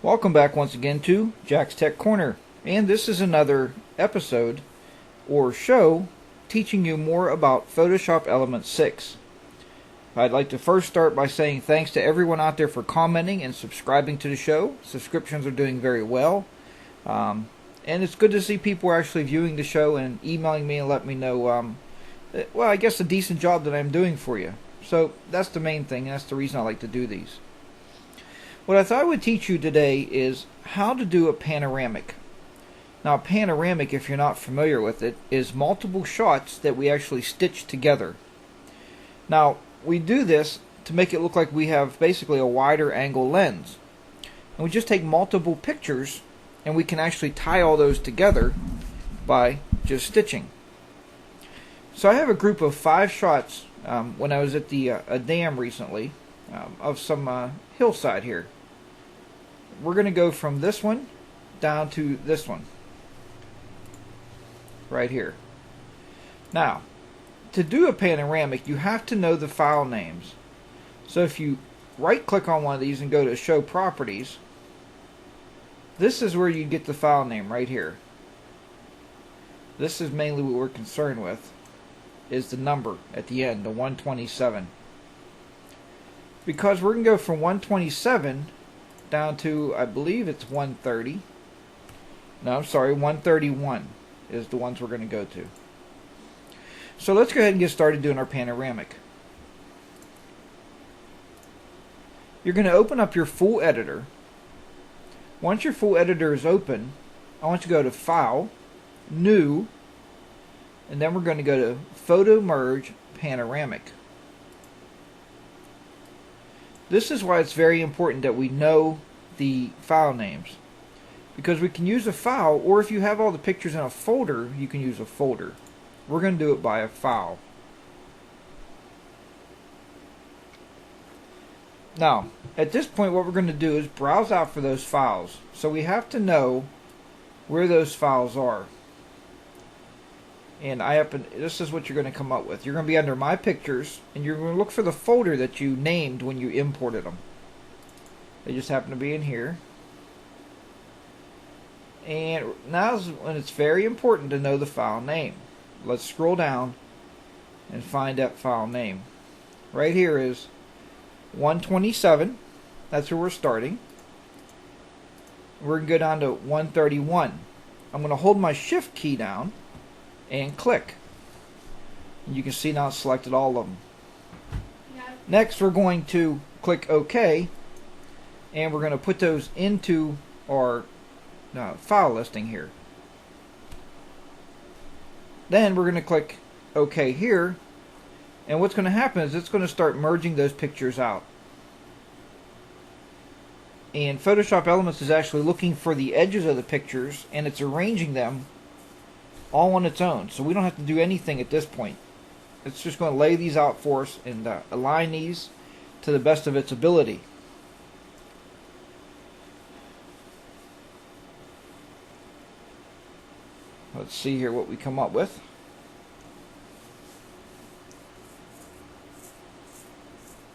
Welcome back once again to Jack's Tech Corner, and this is another episode or show teaching you more about Photoshop Element 6. I'd like to first start by saying thanks to everyone out there for commenting and subscribing to the show. Subscriptions are doing very well, and it's good to see people are actually viewing the show and emailing me and letting me know, well, I guess a decent job that I'm doing for you. So that's the main thing, and that's the reason I like to do these. What I thought I would teach you today is how to do a panoramic. Now, a panoramic, if you're not familiar with it, is multiple shots that we actually stitch together. Now, we do this to make it look like we have basically a wider angle lens. And we just take multiple pictures and we can actually tie all those together by just stitching. So I have a group of 5 shots when I was at a dam recently of some hillside here. We're going to go from this one down to this one right here. Now, to do a panoramic, you have to know the file names. So if you right click on one of these and go to show properties, this is where you get the file name right here. This is mainly what we're concerned with, is the number at the end, the 127. Because we're going to go from 127 down to, I believe it's 130. No, I'm sorry, 131 is the ones we're going to go to. So let's go ahead and get started doing our panoramic. You're going to open up your full editor. Once your full editor is open, I want you to go to File, New, and then we're going to go to Photo Merge Panoramic. This is why it's very important that we know the file names, because we can use a file, or if you have all the pictures in a folder, you can use a folder. We're going to do it by a file. Now, at this point, what we're going to do is browse out for those files. So we have to know where those files are. And this is what you're going to come up with. You're going to be under My Pictures, and you're going to look for the folder that you named when you imported them. They just happen to be in here. And now is when it's very important to know the file name. Let's scroll down and find that file name. Right here is 127. That's where we're starting. We're going to go down to 131. I'm going to hold my Shift key down and click. You can see now it's selected all of them. Next, we're going to click OK, and we're going to put those into our file listing here. Then we're going to click OK here, and what's going to happen is it's going to start merging those pictures out. And Photoshop Elements is actually looking for the edges of the pictures, and it's arranging them all on its own, so we don't have to do anything at this point. It's just going to lay these out for us and align these to the best of its ability. Let's see here what we come up with.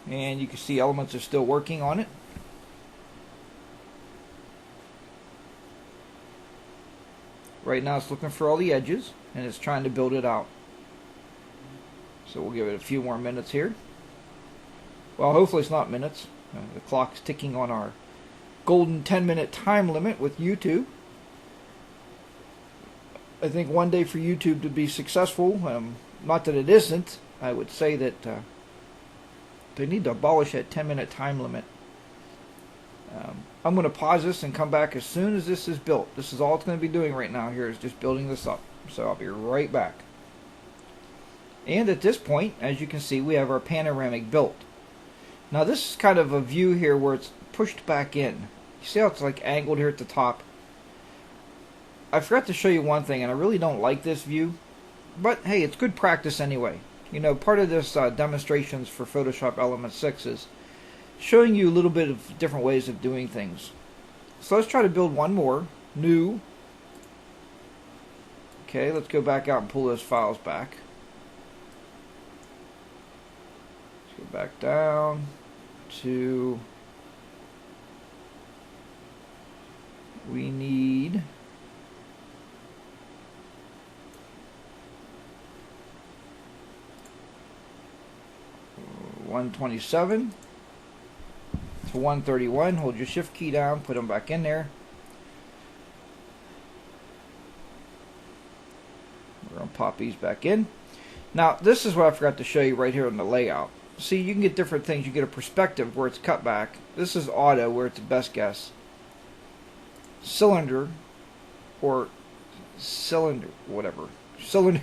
And you can see Elements are still working on it. Right now it's looking for all the edges, and it's trying to build it out. So we'll give it a few more minutes here. Well, hopefully it's not minutes. The clock's ticking on our golden 10-minute time limit with YouTube. I think one day for YouTube to be successful, not that it isn't, I would say that they need to abolish that 10-minute time limit. I'm going to pause this and come back as soon as this is built. This is all it's going to be doing right now here, is just building this up. So I'll be right back. And at this point, as you can see, we have our panoramic built. Now this is kind of a view here where it's pushed back in. You see how it's like angled here at the top? I forgot to show you one thing, and I really don't like this view. But hey, it's good practice anyway. You know, part of this demonstrations for Photoshop Element 6 is showing you a little bit of different ways of doing things. So let's try to build one more. New. Okay, let's go back out and pull those files back. Let's go back down to we need 127 to 131. Hold your shift key down, put them back in there. We're going to pop these back in. Now, this is what I forgot to show you right here on the layout. See, you can get different things. You get a perspective where it's cut back. This is auto, where it's a best guess. Cylinder, or cylinder, whatever. Cylinder.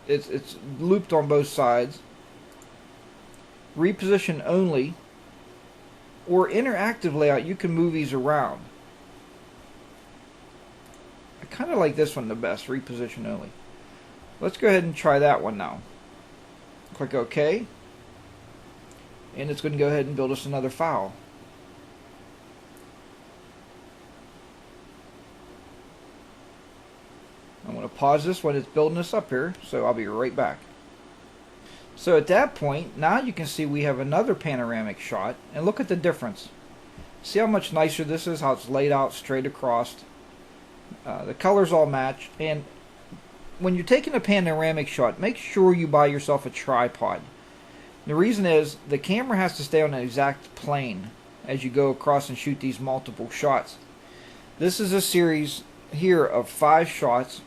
It's looped on both sides. Reposition only, or interactive layout. You can move these around. I kind of like this one the best, reposition only. Let's go ahead and try that one now. Click OK, and it's going to go ahead and build us another file. I'm going to pause this when it's building this up here, so I'll be right back. So at that point, now you can see we have another panoramic shot, and look at the difference. See how much nicer this is, how it's laid out straight across. The colors all match, and when you're taking a panoramic shot, make sure you buy yourself a tripod. The reason is the camera has to stay on an exact plane as you go across and shoot these multiple shots. This is a series here of 5 shots.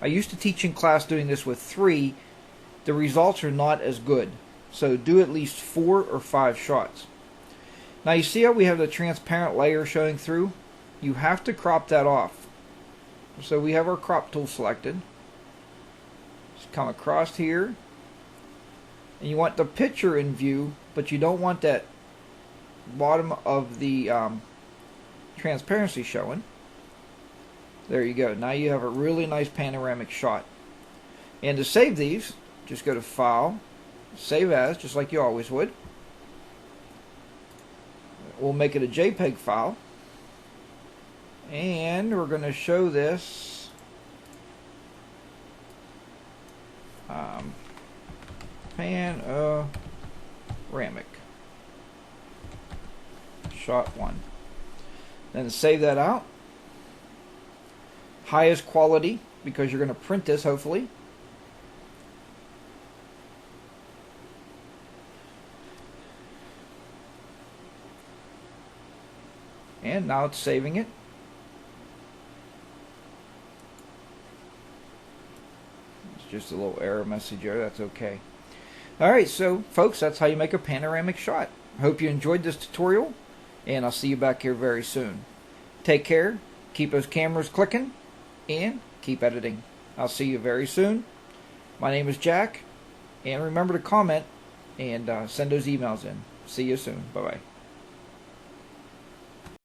I used to teach in class doing this with 3. The results are not as good, so do at least 4 or 5 shots. Now you see how we have the transparent layer showing through? You have to crop that off. So we have our crop tool selected. Just come across here, and you want the picture in view, but you don't want that bottom of the transparency showing. There you go. Now you have a really nice panoramic shot. And to save these, just go to File, Save As, just like you always would. We'll make it a JPEG file. And we're going to show this panoramic shot 1. Then save that out. Highest quality, because you're going to print this hopefully. And now it's saving it. It's just a little error message there. That's okay. Alright, so folks, that's how you make a panoramic shot. Hope you enjoyed this tutorial, and I'll see you back here very soon. Take care, keep those cameras clicking, and keep editing. I'll see you very soon. My name is Jack, and remember to comment and send those emails in. See you soon. Bye-bye.